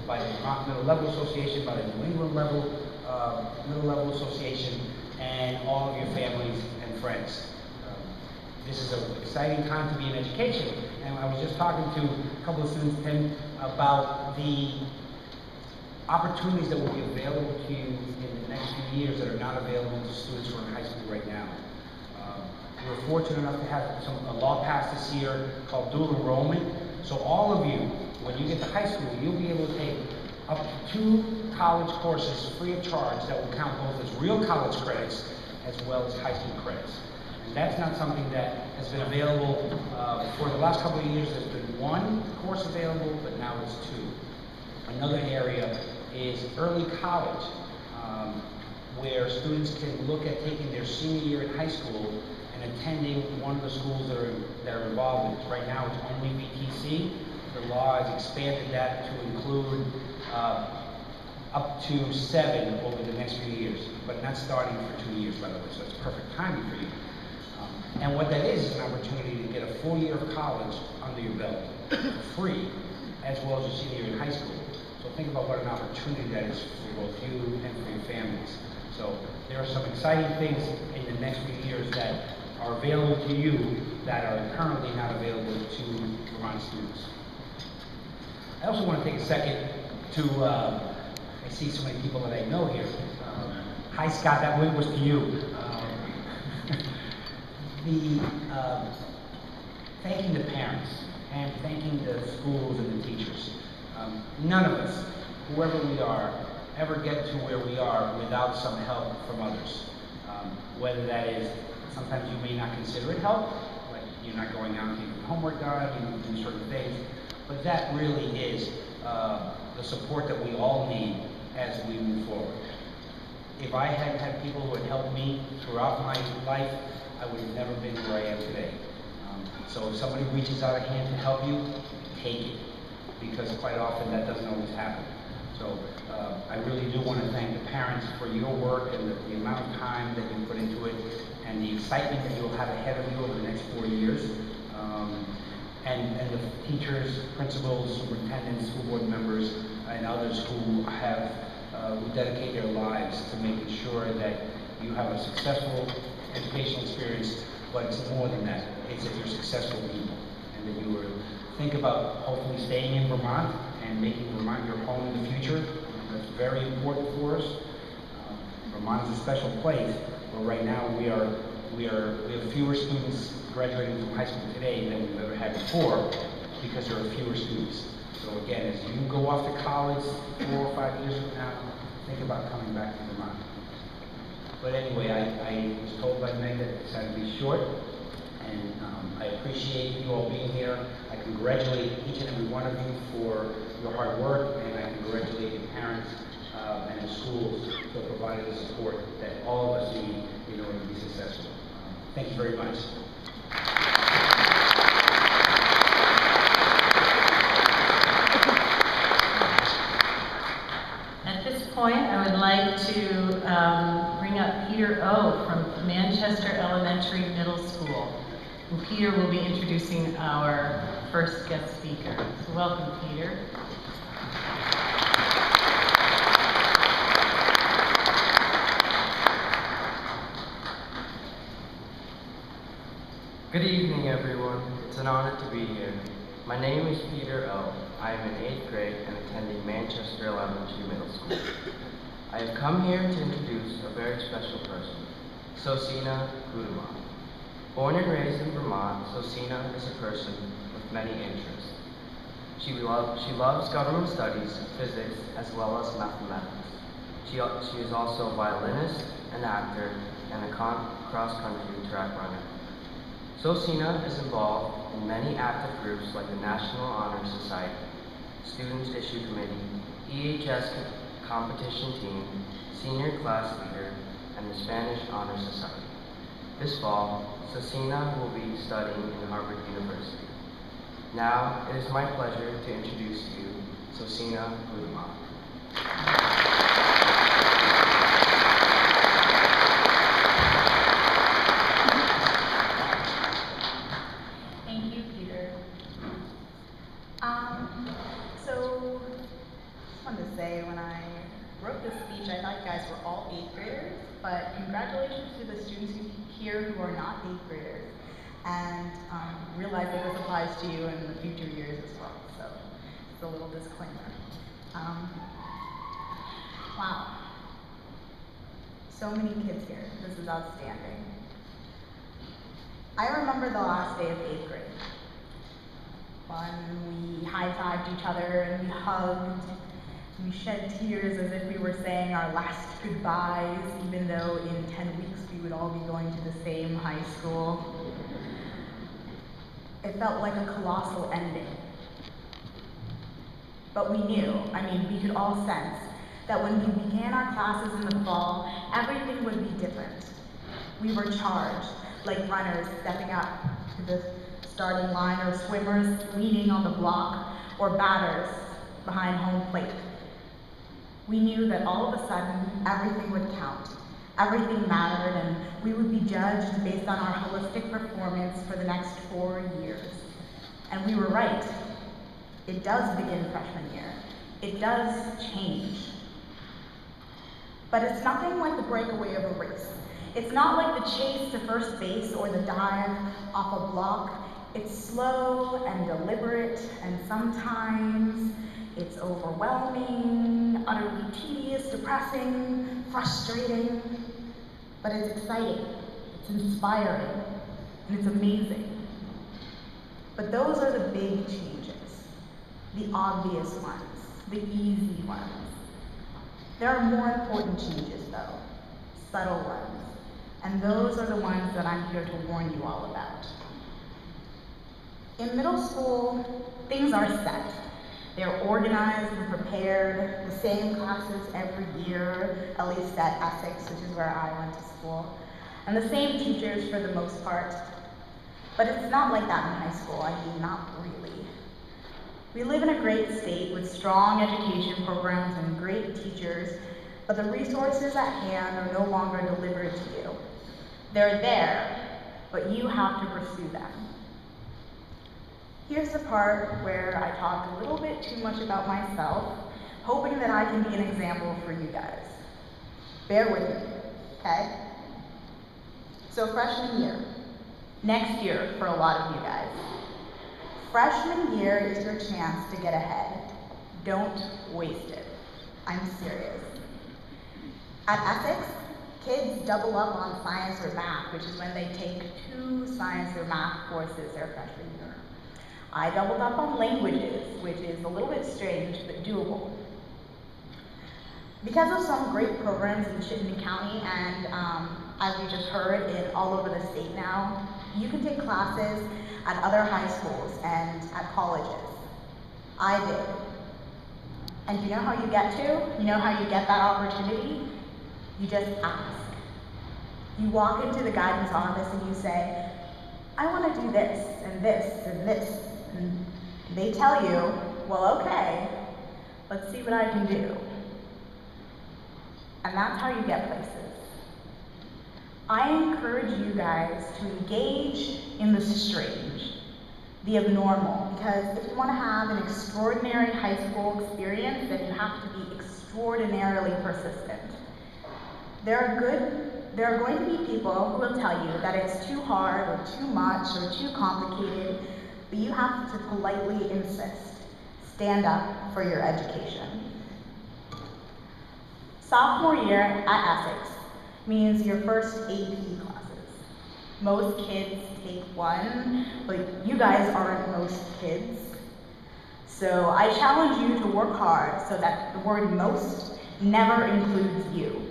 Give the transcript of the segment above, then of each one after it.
by the Vermont Middle Level Association, by the New England Middle Level Association, and all of your families and friends. This is an exciting time to be in education, and I was just talking to a couple of students, Tim, about the opportunities that will be available to you in the next few years that are not available to students who are in high school right now. We're fortunate enough to have a law passed this year called dual enrollment. So all of you, when you get to high school, you'll be able to take up to 2 college courses free of charge that will count both as real college credits as well as high school credits. And that's not something that has been available for the last couple of years. There's been 1 course available, but now it's 2. Another area is early college, where students can look at taking their senior year in high school and attending one of the schools that are involved in it. Right now it's only VTC. The law has expanded that to include up to 7 over the next few years, but not starting for 2 years, by the way, so it's perfect timing for you. And what that is an opportunity to get a full year of college under your belt for free, as well as your senior year in high school. So think about what an opportunity that is for both you and for your families. So there are some exciting things in the next few years that are available to you that are currently not available to Vermont students. I also want to take a second to, I see so many people that I know here. Hi Scott, that win was to you. Thanking the parents and thanking the schools and the teachers. None of us, whoever we are, ever get to where we are without some help from others. Whether that is, sometimes you may not consider it help, like you're not going out and getting homework done, you do certain things, but that really is the support that we all need as we move forward. If I hadn't had people who had helped me throughout my life, I would have never been where I am today. So if somebody reaches out a hand to help you, take it, because quite often that doesn't always happen. So I really do want to thank the parents for your work and the amount of time that you put into it, and the excitement that you'll have ahead of you over the next 4 years. And the teachers, principals, superintendents, school board members, and others who have who dedicate their lives to making sure that you have a successful educational experience, but it's more than that. It's that you're successful people, and that you will think about hopefully staying in Vermont and making Vermont your home in the future. That's very important for us. Vermont is a special place, but right now we have fewer students graduating from high school today than we've ever had before, because there are fewer students. So again, as you go off to college 4 or 5 years from now, think about coming back to Vermont. But anyway, I was told by Meg that it decided to be short, and I appreciate you all being here. I congratulate each and every one of you for your hard work, and I congratulate the parents and the schools for providing the support that all of us need in order to be successful. Thank you very much. At this point, I would like to bring up Peter O. from Manchester Elementary Middle School. And Peter will be introducing our first guest speaker. So welcome, Peter. Good evening, everyone. It's an honor to be here. My name is Peter O. I am in 8th grade and attending Manchester Elementary Middle School. I have come here to introduce a very special person, Sossina Gutema. Born and raised in Vermont, Sossina is a person with many interests. She loves government studies, physics, as well as mathematics. She is also a violinist, an actor, and a cross-country track runner. Sossina is involved in many active groups like the National Honor Society, Students Issue Committee, EHS Competition Team, Senior Class Leader, and the Spanish Honor Society. This fall, Sossina will be studying in Harvard University. Now, it is my pleasure to introduce to you Sossina Gutema. Thank you, Peter. So to say when I wrote this speech, I thought you guys were all 8th graders, but congratulations to the students here who are not 8th graders, and realize that this applies to you in the future years as well, so it's a little disclaimer. Wow. So many kids here. This is outstanding. I remember the last day of 8th grade, when we high-fived each other and we hugged, and we shed tears as if we were saying our last goodbyes, even though in 10 weeks we would all be going to the same high school. It felt like a colossal ending. But we knew, we could all sense, that when we began our classes in the fall, everything would be different. We were charged, like runners stepping up to the starting line, or swimmers leaning on the block, or batters behind home plate. We knew that all of a sudden, everything would count. Everything mattered, and we would be judged based on our holistic performance for the next 4 years. And we were right. It does begin freshman year. It does change. But it's nothing like the breakaway of a race. It's not like the chase to first base or the dive off a block. It's slow and deliberate, and sometimes it's overwhelming, utterly tedious, depressing, frustrating, but it's exciting, it's inspiring, and it's amazing. But those are the big changes, the obvious ones, the easy ones. There are more important changes though, subtle ones, and those are the ones that I'm here to warn you all about. In middle school, things are set. They're organized and prepared, the same classes every year, at least at Essex, which is where I went to school, and the same teachers for the most part. But it's not like that in high school, not really. We live in a great state with strong education programs and great teachers, but the resources at hand are no longer delivered to you. They're there, but you have to pursue them. Here's the part where I talk a little bit too much about myself, hoping that I can be an example for you guys. Bear with me, okay? So freshman year, next year for a lot of you guys. Freshman year is your chance to get ahead. Don't waste it. I'm serious. At Essex, kids double up on science or math, which is when they take 2 science or math courses their freshman year. I doubled up on languages, which is a little bit strange, but doable. Because of some great programs in Chittenden County, and as we just heard, all over the state now, you can take classes at other high schools and at colleges. I did. And you know how you get to? You know how you get that opportunity? You just ask. You walk into the guidance office and you say, I want to do this, and this, and this. And they tell you, well, okay, let's see what I can do. And that's how you get places. I encourage you guys to engage in the strange, the abnormal, because if you want to have an extraordinary high school experience, then you have to be extraordinarily persistent. There are going to be people who will tell you that it's too hard or too much or too complicated, but you have to politely insist. Stand up for your education. Sophomore year at Essex means your first AP classes. Most kids take 1, but you guys aren't most kids. So I challenge you to work hard so that the word most never includes you.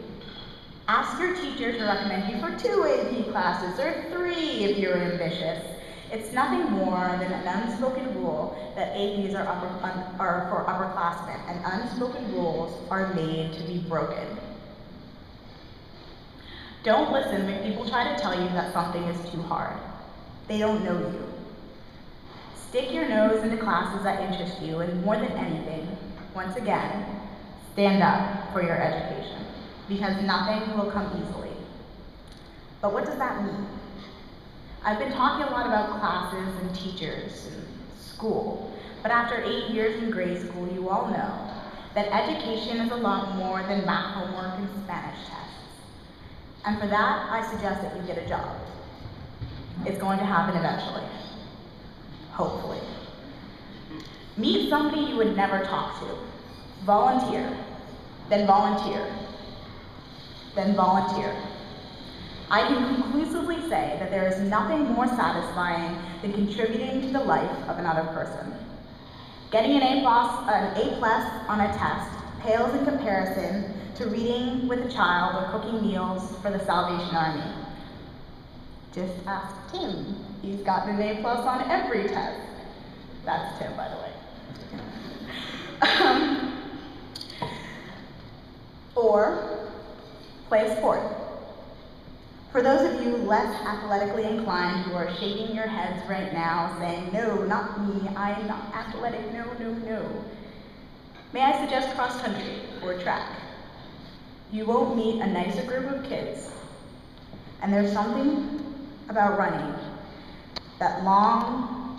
Ask your teacher to recommend you for 2 AP classes, or 3 if you're ambitious. It's nothing more than an unspoken rule that APs are for upperclassmen, and unspoken rules are made to be broken. Don't listen when people try to tell you that something is too hard. They don't know you. Stick your nose into classes that interest you, and more than anything, once again, stand up for your education, because nothing will come easily. But what does that mean? I've been talking a lot about classes and teachers and school, but after 8 years in grade school, you all know that education is a lot more than math homework and Spanish tests. And for that, I suggest that you get a job. It's going to happen eventually. Hopefully. Meet somebody you would never talk to. Volunteer. Then volunteer. Then volunteer. I can conclusively say that there is nothing more satisfying than contributing to the life of another person. Getting an A+ on a test pales in comparison to reading with a child or cooking meals for the Salvation Army. Just ask Tim. He's gotten an A+ on every test. That's Tim, by the way. Or play a sport. For those of you less athletically inclined who are shaking your heads right now saying, no, not me, I am not athletic, no, no, no. May I suggest cross country or track? You won't meet a nicer group of kids. And there's something about running that long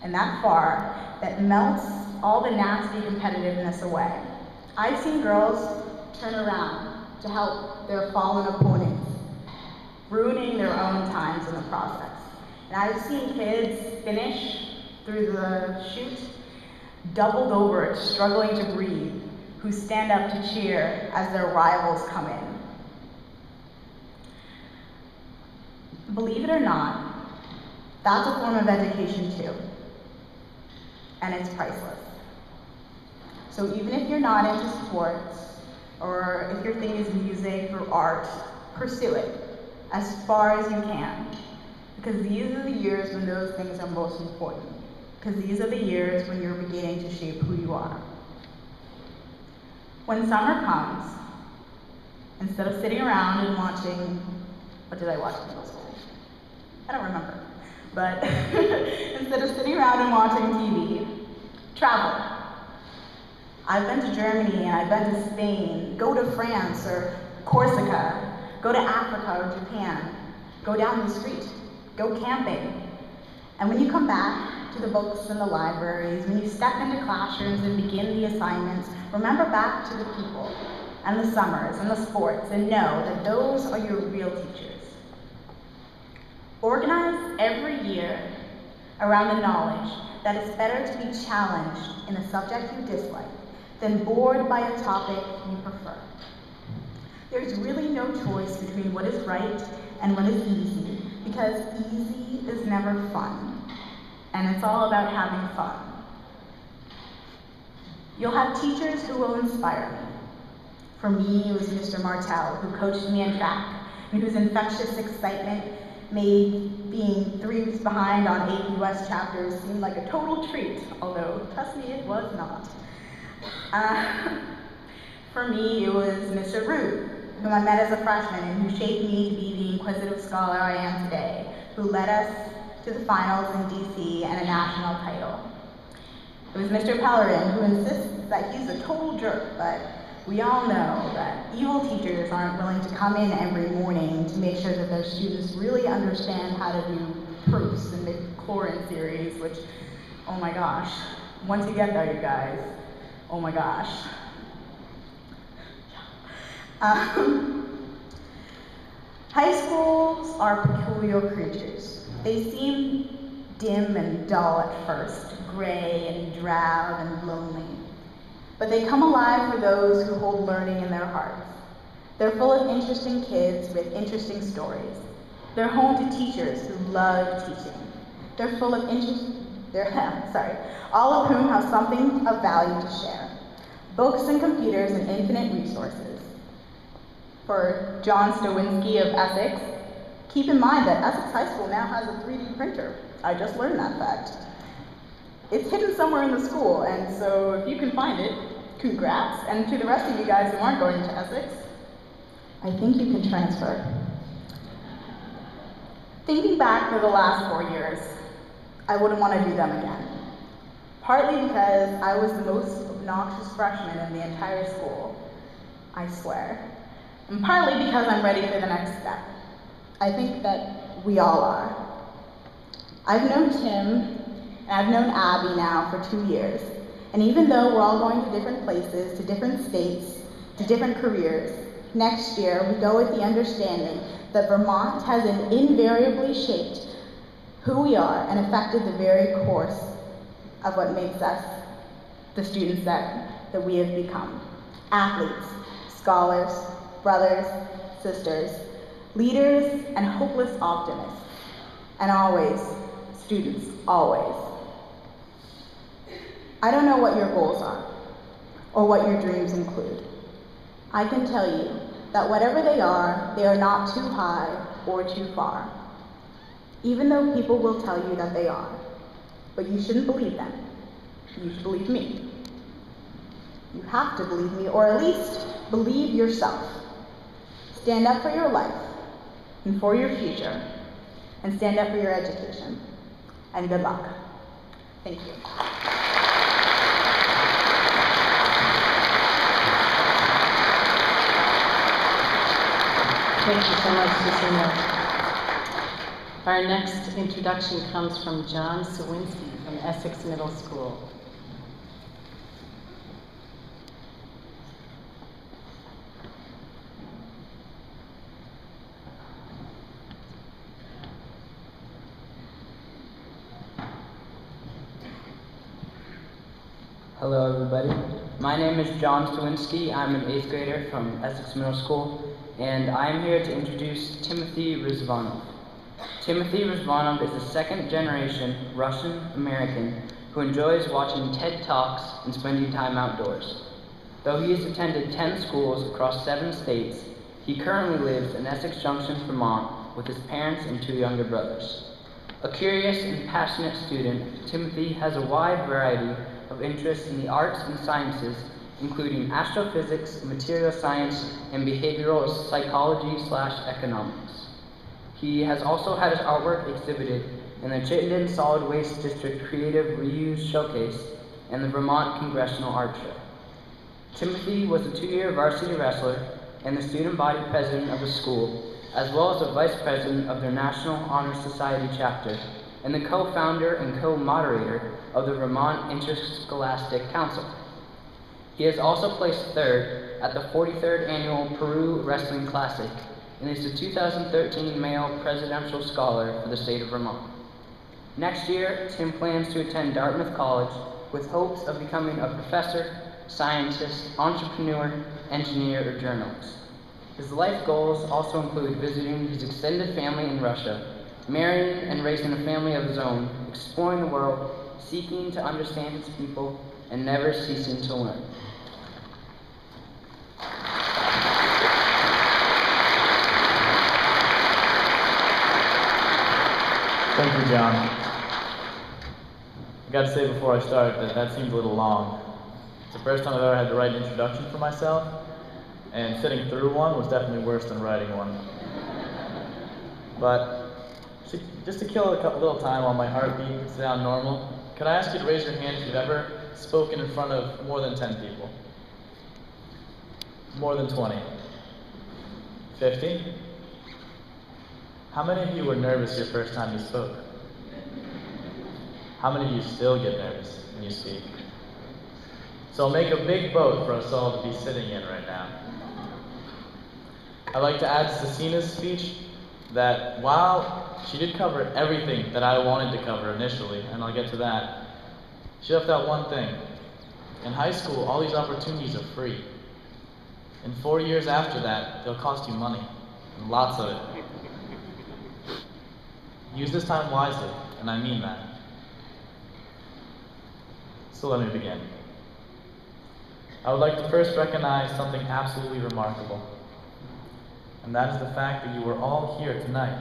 and that far that melts all the nasty competitiveness away. I've seen girls turn around to help their fallen opponents, ruining their own times in the process. And I've seen kids finish through the chute, doubled over, struggling to breathe, who stand up to cheer as their rivals come in. Believe it or not, that's a form of education too, and it's priceless. So even if you're not into sports, or if your thing is music or art, pursue it as far as you can, because these are the years when those things are most important, because these are the years when you're beginning to shape who you are. When summer comes, instead of sitting around and watching, what did I watch in middle school? I don't remember. But instead of sitting around and watching TV, travel. I've been to Germany and I've been to Spain. Go to France or Corsica. Go to Africa or Japan. Go down the street. Go camping. And when you come back to the books and the libraries, when you step into classrooms and begin the assignments, remember back to the people and the summers and the sports and know that those are your real teachers. Organize every year around the knowledge that it's better to be challenged in a subject you dislike than bored by a topic you prefer. There's really no choice between what is right and what is easy, because easy is never fun, and it's all about having fun. You'll have teachers who will inspire me. For me, it was Mr. Martell, who coached me in track, and whose infectious excitement made being 3 weeks behind on 8 US chapters seem like a total treat, although, trust me, it was not. For me, it was Mr. Root, whom I met as a freshman and who shaped me to be the inquisitive scholar I am today, who led us to the finals in DC and a national title. It was Mr. Pellerin, who insists that he's a total jerk, but we all know that evil teachers aren't willing to come in every morning to make sure that their students really understand how to do proofs and McLaurin series, which, oh my gosh, once you get there, you guys, oh my gosh. High schools are peculiar creatures. They seem dim and dull at first, gray and drab and lonely. But they come alive for those who hold learning in their hearts. They're full of interesting kids with interesting stories. They're home to teachers who love teaching. They're full of all of whom have something of value to share. Books and computers and infinite resources. For John Stowinski of Essex, keep in mind that Essex High School now has a 3D printer. I just learned that fact. It's hidden somewhere in the school, and so if you can find it, congrats. And to the rest of you guys who aren't going to Essex, I think you can transfer. Thinking back for the last 4 years, I wouldn't want to do them again. Partly because I was the most obnoxious freshman in the entire school, I swear. And partly because I'm ready for the next step. I think that we all are. I've known Tim, and I've known Abby now for 2 years. And even though we're all going to different places, to different states, to different careers, next year we go with the understanding that Vermont has invariably shaped who we are and affected the very course of what makes us the students that we have become. Athletes, scholars, brothers, sisters, leaders, and hopeless optimists. And always, students, always. I don't know what your goals are, or what your dreams include. I can tell you that whatever they are not too high or too far. Even though people will tell you that they are. But you shouldn't believe them. You should believe me. You have to believe me, or at least believe yourself. Stand up for your life and for your future, and stand up for your education. And good luck. Thank you. Thank you so much, Sossina. Our next introduction comes from John Sawinski from Essex Middle School. Hello everybody, my name is John Sawinski. I'm an 8th grader from Essex Middle School, and I'm here to introduce Timothy Rizvanov. Timothy Rizvanov is a second-generation Russian-American who enjoys watching TED Talks and spending time outdoors. Though he has attended 10 schools across 7 states, he currently lives in Essex Junction, Vermont with his parents and 2 younger brothers. A curious and passionate student, Timothy has a wide variety of interests in the arts and sciences, including astrophysics, material science, and behavioral psychology/economics. He has also had his artwork exhibited in the Chittenden Solid Waste District Creative Reuse Showcase and the Vermont Congressional Art Show. Timothy was a 2-year varsity wrestler and the student body president of the school, as well as the vice president of their National Honor Society chapter, and the co-founder and co-moderator of the Vermont Interscholastic Council. He has also placed 3rd at the 43rd Annual Peru Wrestling Classic and is the 2013 Male Presidential Scholar for the state of Vermont. Next year, Tim plans to attend Dartmouth College with hopes of becoming a professor, scientist, entrepreneur, engineer, or journalist. His life goals also include visiting his extended family in Russia, marrying and raising a family of his own, exploring the world, seeking to understand its people, and never ceasing to learn. Thank you, John. I gotta say before I start that seems a little long. It's the first time I've ever had to write an introduction for myself, and sitting through one was definitely worse than writing one. But just to kill a little time while my heartbeat is down normal, could I ask you to raise your hand if you've ever spoken in front of more than 10 people? More than 20? 50? How many of you were nervous your first time you spoke? How many of you still get nervous when you speak? So I'll make a big boat for us all to be sitting in right now. I'd like to add to Sossina's speech that while she did cover everything that I wanted to cover initially, and I'll get to that, she left out one thing. In high school, all these opportunities are free. And 4 years after that, they'll cost you money, and lots of it. Use this time wisely, and I mean that. So let me begin. I would like to first recognize something absolutely remarkable, and that is the fact that you are all here tonight.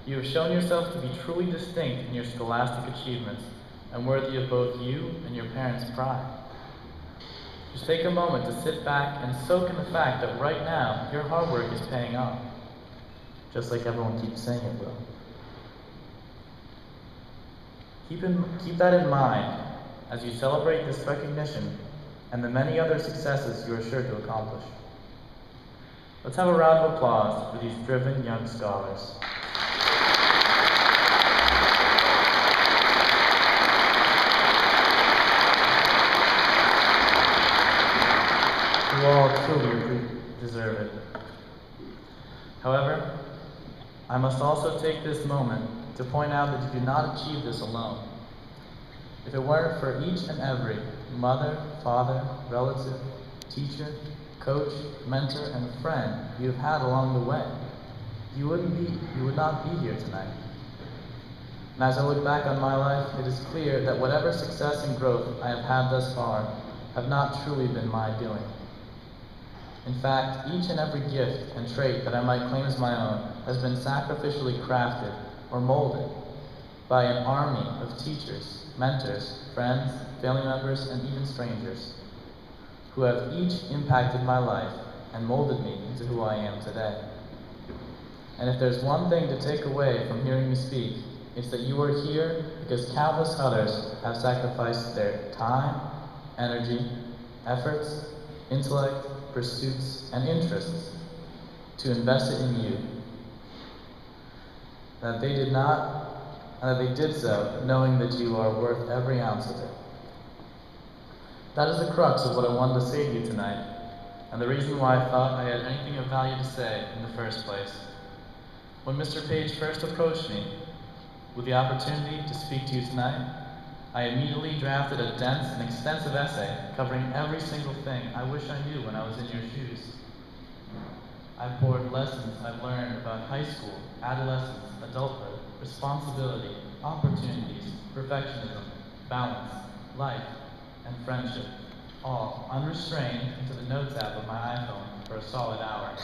You have shown yourself to be truly distinct in your scholastic achievements and worthy of both you and your parents' pride. Just take a moment to sit back and soak in the fact that right now, your hard work is paying off, just like everyone keeps saying it will. Keep that in mind as you celebrate this recognition and the many other successes you are sure to accomplish. Let's have a round of applause for these driven young scholars. You all truly deserve it. However, I must also take this moment to point out that you did not achieve this alone. If it weren't for each and every mother, father, relative, teacher, coach, mentor, and friend you have had along the way, you would not be here tonight. And as I look back on my life, it is clear that whatever success and growth I have had thus far have not truly been my doing. In fact, each and every gift and trait that I might claim as my own has been sacrificially crafted or molded by an army of teachers, mentors, friends, family members, and even strangers who have each impacted my life and molded me into who I am today. And if there's one thing to take away from hearing me speak, it's that you are here because countless others have sacrificed their time, energy, efforts, intellect, pursuits, and interests to invest it in you. That they did not, and that they did so knowing that you are worth every ounce of it. That is the crux of what I wanted to say to you tonight, and the reason why I thought I had anything of value to say in the first place. When Mr. Page first approached me with the opportunity to speak to you tonight, I immediately drafted a dense and extensive essay covering every single thing I wish I knew when I was in your shoes. I poured lessons I've learned about high school, adolescence, adulthood, responsibility, opportunities, perfectionism, balance, life, and friendship, all unrestrained into the notes app of my iPhone for a solid hour.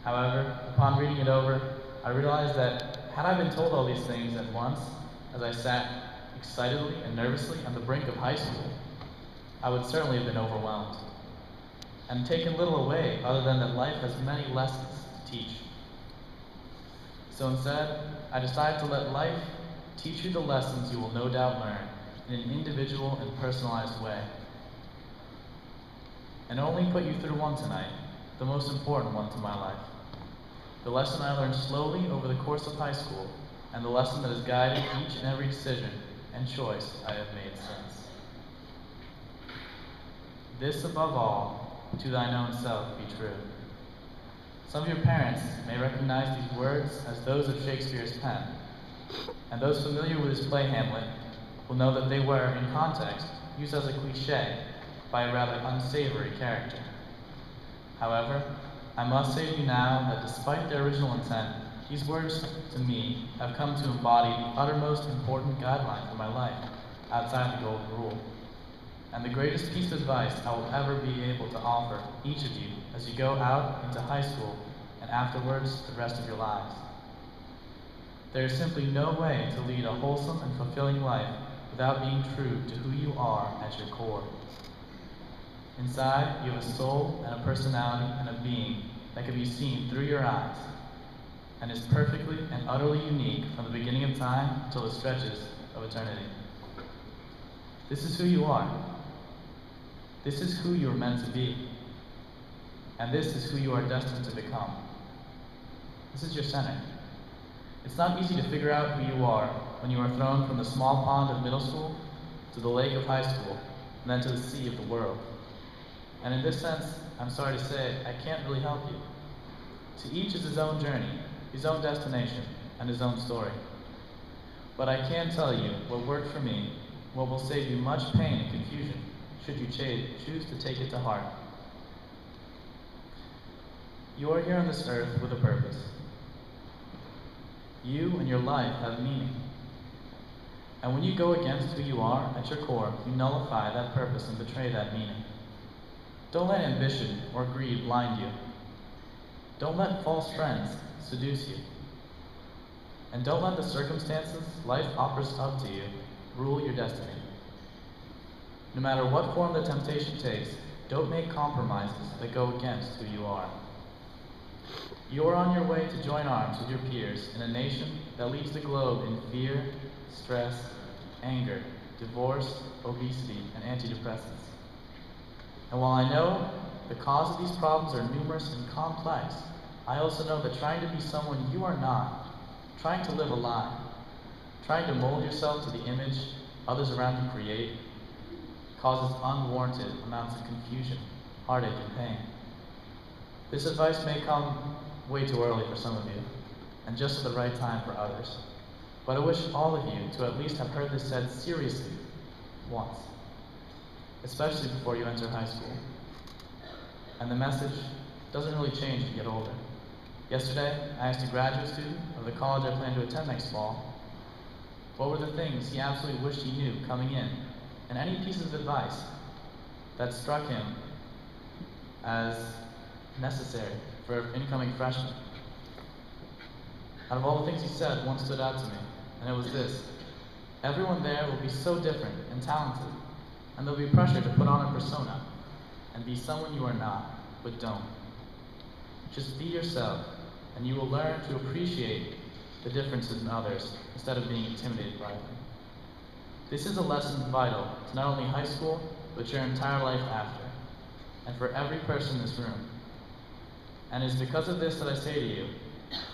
However, upon reading it over, I realized that had I been told all these things at once, as I sat excitedly and nervously on the brink of high school, I would certainly have been overwhelmed and taken little away other than that life has many lessons to teach. So instead, I decided to let life teach you the lessons you will no doubt learn in an individual and personalized way. And only put you through one tonight, the most important one to my life. The lesson I learned slowly over the course of high school, and the lesson that has guided each and every decision and choice I have made since. This above all, to thine own self be true. Some of your parents may recognize these words as those of Shakespeare's pen, and those familiar with his play Hamlet will know that they were, in context, used as a cliché by a rather unsavory character. However, I must say to you now that despite their original intent, these words to me have come to embody the uttermost important guideline for my life outside the golden rule, and the greatest piece of advice I will ever be able to offer each of you as you go out into high school and afterwards the rest of your lives. There is simply no way to lead a wholesome and fulfilling life without being true to who you are at your core. Inside, you have a soul and a personality and a being that can be seen through your eyes and is perfectly and utterly unique from the beginning of time until the stretches of eternity. This is who you are. This is who you are meant to be. And this is who you are destined to become. This is your center. It's not easy to figure out who you are when you are thrown from the small pond of middle school to the lake of high school and then to the sea of the world. And in this sense, I'm sorry to say, I can't really help you. To each is his own journey, his own destination, and his own story. But I can tell you what worked for me, what will save you much pain and confusion, should you choose to take it to heart. You are here on this earth with a purpose. You and your life have meaning. And when you go against who you are at your core, you nullify that purpose and betray that meaning. Don't let ambition or greed blind you. Don't let false friends seduce you. And don't let the circumstances life offers up to you rule your destiny. No matter what form the temptation takes, don't make compromises that go against who you are. You are on your way to join arms with your peers in a nation that leads the globe in fear, stress, anger, divorce, obesity, and antidepressants. And while I know the cause of these problems are numerous and complex, I also know that trying to be someone you are not, trying to live a lie, trying to mold yourself to the image others around you create, causes unwarranted amounts of confusion, heartache, and pain. This advice may come way too early for some of you, and just at the right time for others. But I wish all of you to at least have heard this said seriously once, especially before you enter high school. And the message doesn't really change as you get older. Yesterday, I asked a graduate student of the college I plan to attend next fall what were the things he absolutely wished he knew coming in, and any pieces of advice that struck him as necessary for an incoming freshman. Out of all the things he said, one stood out to me, and it was this: everyone there will be so different and talented, and there'll be pressure to put on a persona and be someone you are not, but don't. Just be yourself, and you will learn to appreciate the differences in others instead of being intimidated by them. This is a lesson vital to not only high school, but your entire life after, and for every person in this room. And it is because of this that I say to you,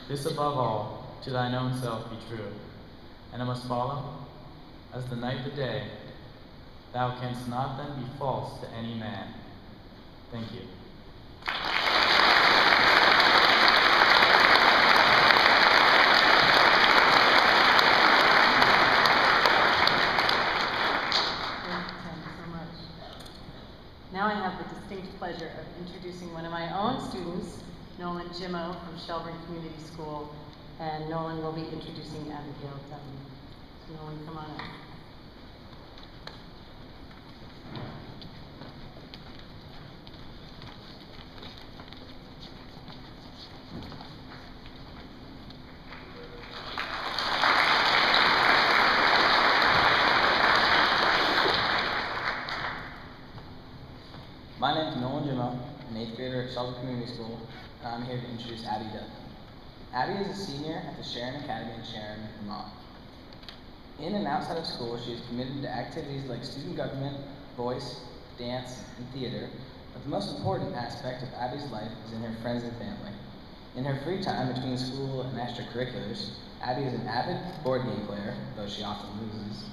this above all, to thine own self be true, and it must follow, as the night the day, thou canst not then be false to any man. Thank you. Now I have the distinct pleasure of introducing one of my own students, Nolan Jimmo from Shelburne Community School, and Nolan will be introducing Abigail Ditton. So Nolan, come on up. My name is Nolan Gutema, an 8th grader at Shelburne Community School, and I'm here to introduce Abby Ditton. Abby is a senior at the Sharon Academy in Sharon, Vermont. In and outside of school, she is committed to activities like student government, voice, dance, and theater, but the most important aspect of Abby's life is in her friends and family. In her free time between school and extracurriculars, Abby is an avid board game player, though she often loses.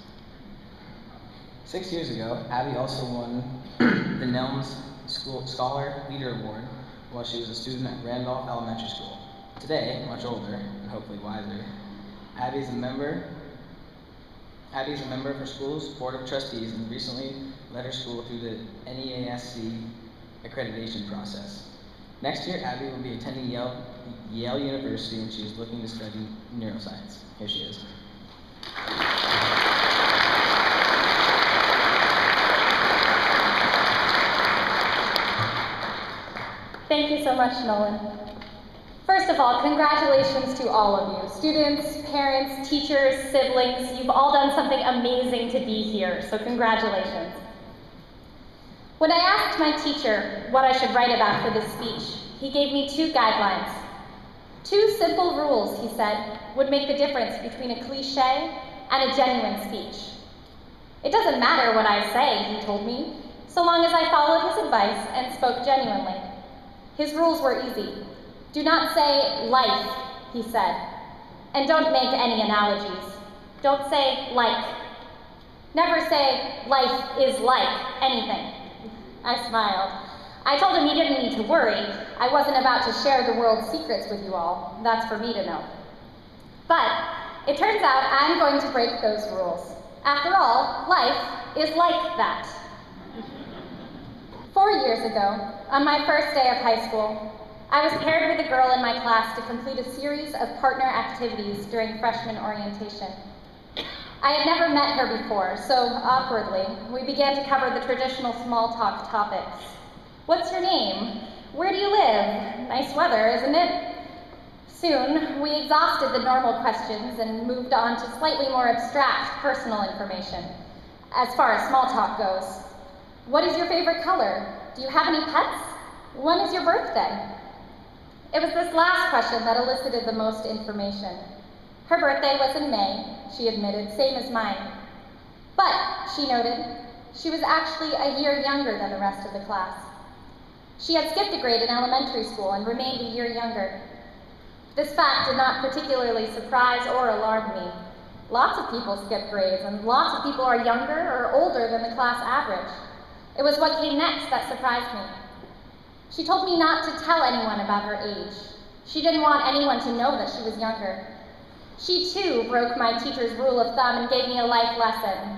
6 years ago, Abby also won the Nelms School Scholar Leader Award while she was a student at Randolph Elementary School. Today, much older and hopefully wiser, Abby is a member of her school's Board of Trustees and recently led her school through the NEASC accreditation process. Next year, Abby will be attending Yale University, and she is looking to study neuroscience. Here she is. Thank you so much, Nolan. First of all, congratulations to all of you. Students, parents, teachers, siblings, you've all done something amazing to be here, so congratulations. When I asked my teacher what I should write about for this speech, he gave me 2 guidelines. 2 simple rules, he said, would make the difference between a cliche and a genuine speech. It doesn't matter what I say, he told me, so long as I followed his advice and spoke genuinely. His rules were easy. Do not say life, he said, and don't make any analogies. Don't say like. Never say life is like anything. I smiled. I told him he didn't need to worry. I wasn't about to share the world's secrets with you all. That's for me to know. But it turns out I'm going to break those rules. After all, life is like that. 4 years ago, on my first day of high school, I was paired with a girl in my class to complete a series of partner activities during freshman orientation. I had never met her before, so awkwardly, we began to cover the traditional small talk topics. What's your name? Where do you live? Nice weather, isn't it? Soon, we exhausted the normal questions and moved on to slightly more abstract personal information, as far as small talk goes. What is your favorite color? Do you have any pets? When is your birthday? It was this last question that elicited the most information. Her birthday was in May, she admitted, same as mine. But, she noted, she was actually a year younger than the rest of the class. She had skipped a grade in elementary school and remained a year younger. This fact did not particularly surprise or alarm me. Lots of people skip grades, and lots of people are younger or older than the class average. It was what came next that surprised me. She told me not to tell anyone about her age. She didn't want anyone to know that she was younger. She too broke my teacher's rule of thumb and gave me a life lesson.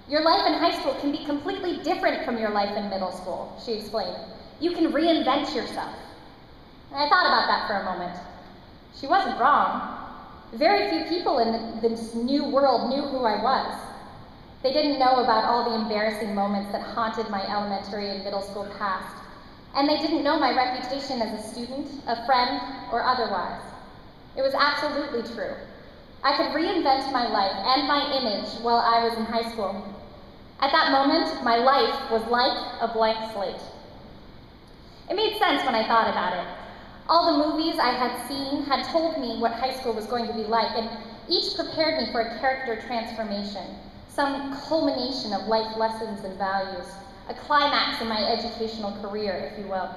Your life in high school can be completely different from your life in middle school, she explained. You can reinvent yourself. And I thought about that for a moment. She wasn't wrong. Very few people in this new world knew who I was. They didn't know about all the embarrassing moments that haunted my elementary and middle school past. And they didn't know my reputation as a student, a friend, or otherwise. It was absolutely true. I could reinvent my life and my image while I was in high school. At that moment, my life was like a blank slate. It made sense when I thought about it. All the movies I had seen had told me what high school was going to be like, and each prepared me for a character transformation, some culmination of life lessons and values, a climax in my educational career, if you will.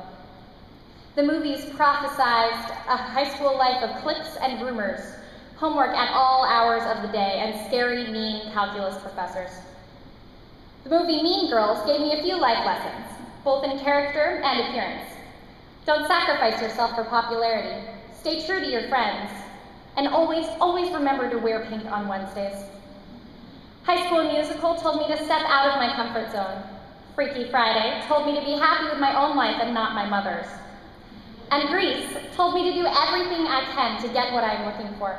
The movies prophesized a high school life of cliques and rumors, homework at all hours of the day, and scary, mean calculus professors. The movie Mean Girls gave me a few life lessons, both in character and appearance. Don't sacrifice yourself for popularity. Stay true to your friends. And always, always remember to wear pink on Wednesdays. High School Musical told me to step out of my comfort zone. Freaky Friday told me to be happy with my own life and not my mother's. And Grease told me to do everything I can to get what I'm looking for.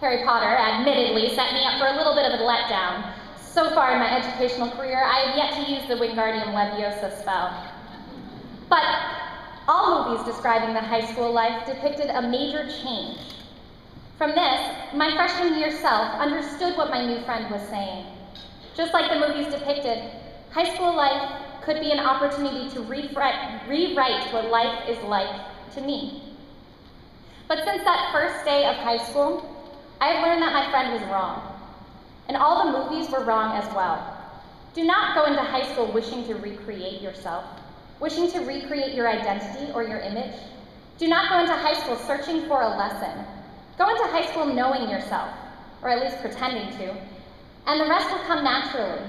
Harry Potter admittedly set me up for a little bit of a letdown. So far in my educational career, I have yet to use the Wingardium Leviosa spell. But all movies describing the high school life depicted a major change. From this, my freshman year self understood what my new friend was saying. Just like the movies depicted, high school life could be an opportunity to rewrite what life is like to me. But since that first day of high school, I have learned that my friend was wrong. And all the movies were wrong as well. Do not go into high school wishing to recreate yourself, wishing to recreate your identity or your image. Do not go into high school searching for a lesson. Go into high school knowing yourself, or at least pretending to, and the rest will come naturally.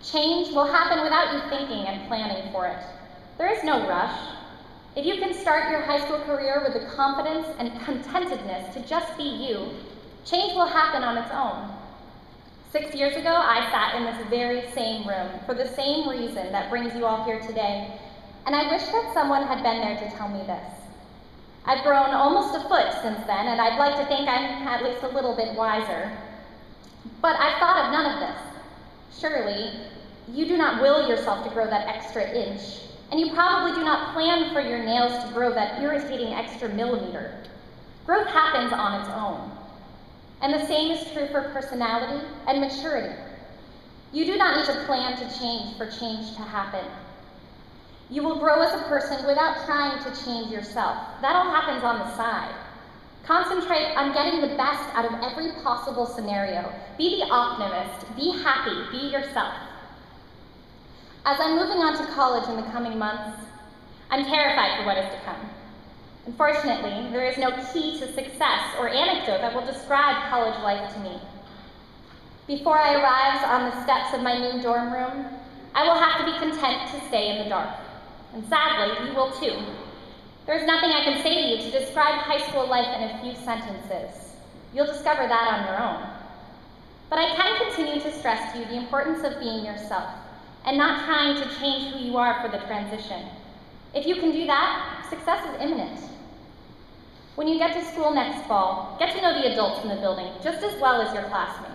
Change will happen without you thinking and planning for it. There is no rush. If you can start your high school career with the confidence and contentedness to just be you, change will happen on its own. 6 years ago, I sat in this very same room for the same reason that brings you all here today, and I wish that someone had been there to tell me this. I've grown almost a foot since then, and I'd like to think I'm at least a little bit wiser. But I've thought of none of this. Surely, you do not will yourself to grow that extra inch, and you probably do not plan for your nails to grow that irritating extra millimeter. Growth happens on its own. And the same is true for personality and maturity. You do not need to plan to change for change to happen. You will grow as a person without trying to change yourself. That all happens on the side. Concentrate on getting the best out of every possible scenario. Be the optimist. Be happy. Be yourself. As I'm moving on to college in the coming months, I'm terrified for what is to come. Unfortunately, there is no key to success or anecdote that will describe college life to me. Before I arrive on the steps of my new dorm room, I will have to be content to stay in the dark. And sadly, you will too. There's nothing I can say to you to describe high school life in a few sentences. You'll discover that on your own. But I can continue to stress to you the importance of being yourself and not trying to change who you are for the transition. If you can do that, success is imminent. When you get to school next fall, get to know the adults in the building just as well as your classmates.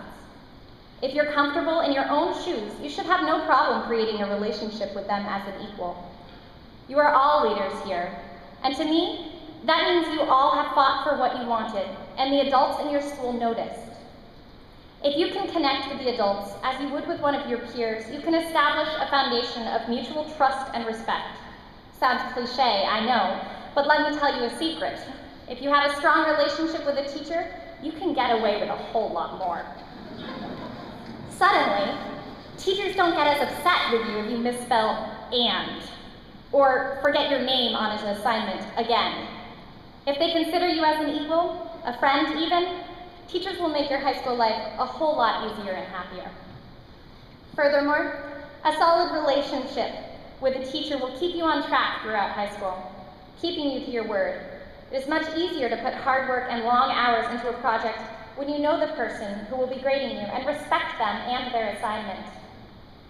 If you're comfortable in your own shoes, you should have no problem creating a relationship with them as an equal. You are all leaders here, and to me, that means you all have fought for what you wanted, and the adults in your school noticed. If you can connect with the adults as you would with one of your peers, you can establish a foundation of mutual trust and respect. Sounds cliche, I know, but let me tell you a secret. If you have a strong relationship with a teacher, you can get away with a whole lot more. Suddenly, teachers don't get as upset with you if you misspell "and" or forget your name on an assignment again. If they consider you as an equal, a friend even, teachers will make your high school life a whole lot easier and happier. Furthermore, a solid relationship with a teacher will keep you on track throughout high school, keeping you to your word. It is much easier to put hard work and long hours into a project when you know the person who will be grading you and respect them and their assignment.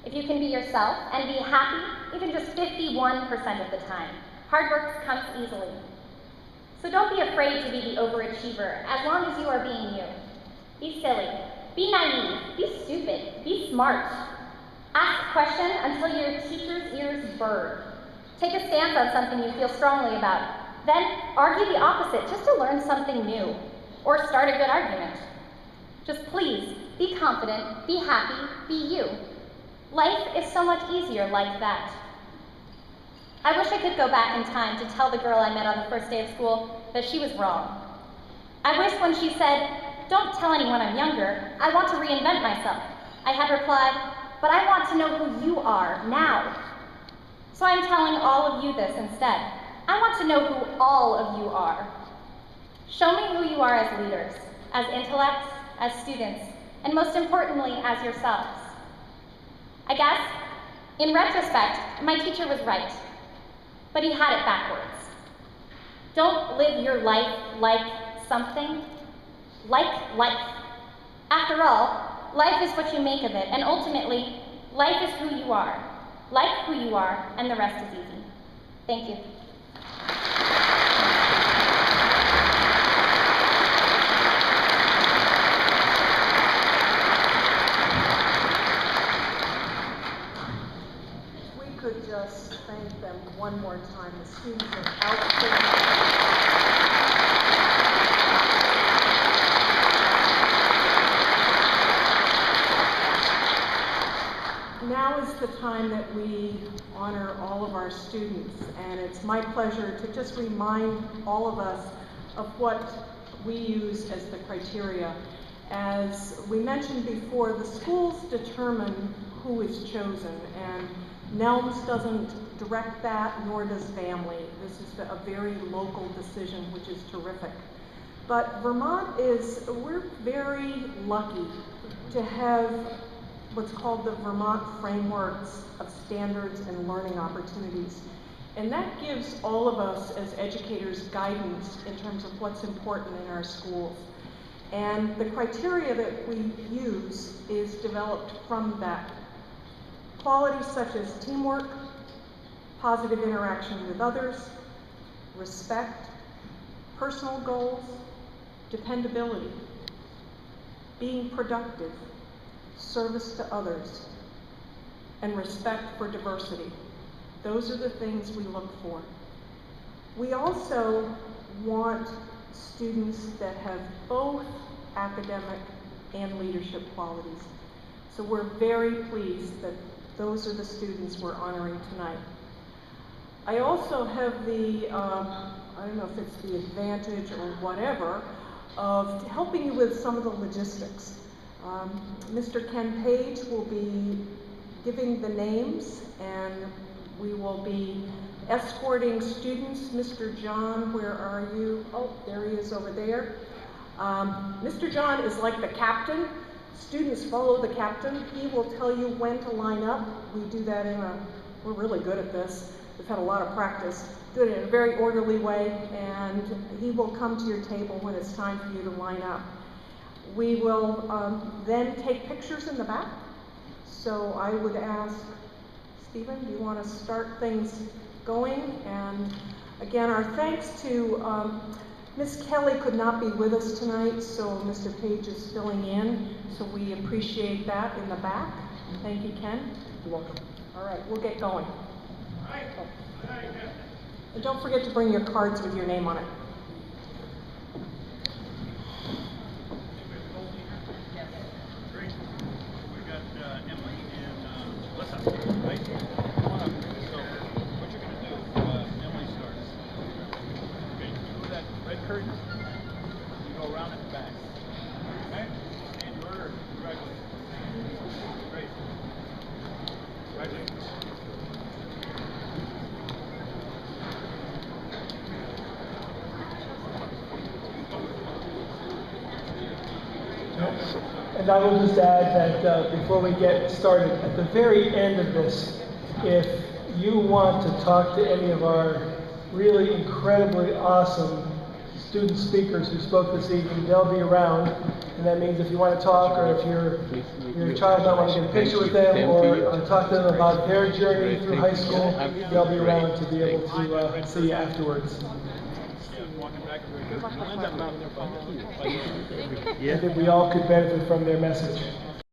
If you can be yourself and be happy, even just 51% of the time, hard work comes easily. So don't be afraid to be the overachiever as long as you are being you. Be silly, be naive, be stupid, be smart. Ask a question until your teacher's ears burn. Take a stance on something you feel strongly about. Then argue the opposite just to learn something new, or start a good argument. Just please, be confident, be happy, be you. Life is so much easier like that. I wish I could go back in time to tell the girl I met on the first day of school that she was wrong. I wish when she said, "Don't tell anyone I'm younger, I want to reinvent myself," I had replied, "But I want to know who you are now." So I'm telling all of you this instead. I want to know who all of you are. Show me who you are as leaders, as intellects, as students, and most importantly, as yourselves. I guess, in retrospect, my teacher was right, but he had it backwards. Don't live your life like something, like life. After all, life is what you make of it, and ultimately, life is who you are. Like who you are, and the rest is easy. Thank you. We could just thank them one more time. The students are outstanding. Now is the time that we honor all of our students, and it's my pleasure to just remind all of us of what we use as the criteria. As we mentioned before, the schools determine who is chosen, and NELMS doesn't direct that, nor does VAMILE. This is a very local decision, which is terrific. But Vermont we're very lucky to have what's called the Vermont Frameworks of Standards and Learning Opportunities. And that gives all of us as educators guidance in terms of what's important in our schools. And the criteria that we use is developed from that. Qualities such as teamwork, positive interaction with others, respect, personal goals, dependability, being productive, service to others, and respect for diversity. Those are the things we look for. We also want students that have both academic and leadership qualities. So we're very pleased that those are the students we're honoring tonight. I also have the, I don't know if it's the advantage or whatever, of helping you with some of the logistics. Mr. Ken Page will be giving the names, and we will be escorting students. Mr. John, where are you? Oh, there he is over there. Mr. John is like the captain. Students follow the captain. He will tell you when to line up. We do that we're really good at this. We've had a lot of practice. Do it in a very orderly way, and he will come to your table when it's time for you to line up. We will then take pictures in the back. So I would ask, Stephen, do you want to start things going? And again, our thanks to Miss Kelly could not be with us tonight, so Mr. Page is filling in. So we appreciate that in the back. Thank you, Ken. You're welcome. All right, we'll get going. All right. And don't forget to bring your cards with your name on it. Great. We got Emily and Lissa, right? Come on up. So what you're going to do, Emily starts. Okay, you go that red curtain, you go around at the back. Okay? And order. Congratulations. Great. Congratulations. And I will just add that before we get started, at the very end of this, if you want to talk to any of our really incredibly awesome student speakers who spoke this evening, they'll be around. And that means if you want to talk, or if your child might want to get a picture with them, or talk to them about their journey through high school, they'll be around to be able to see you afterwards. I think we all could benefit from their message.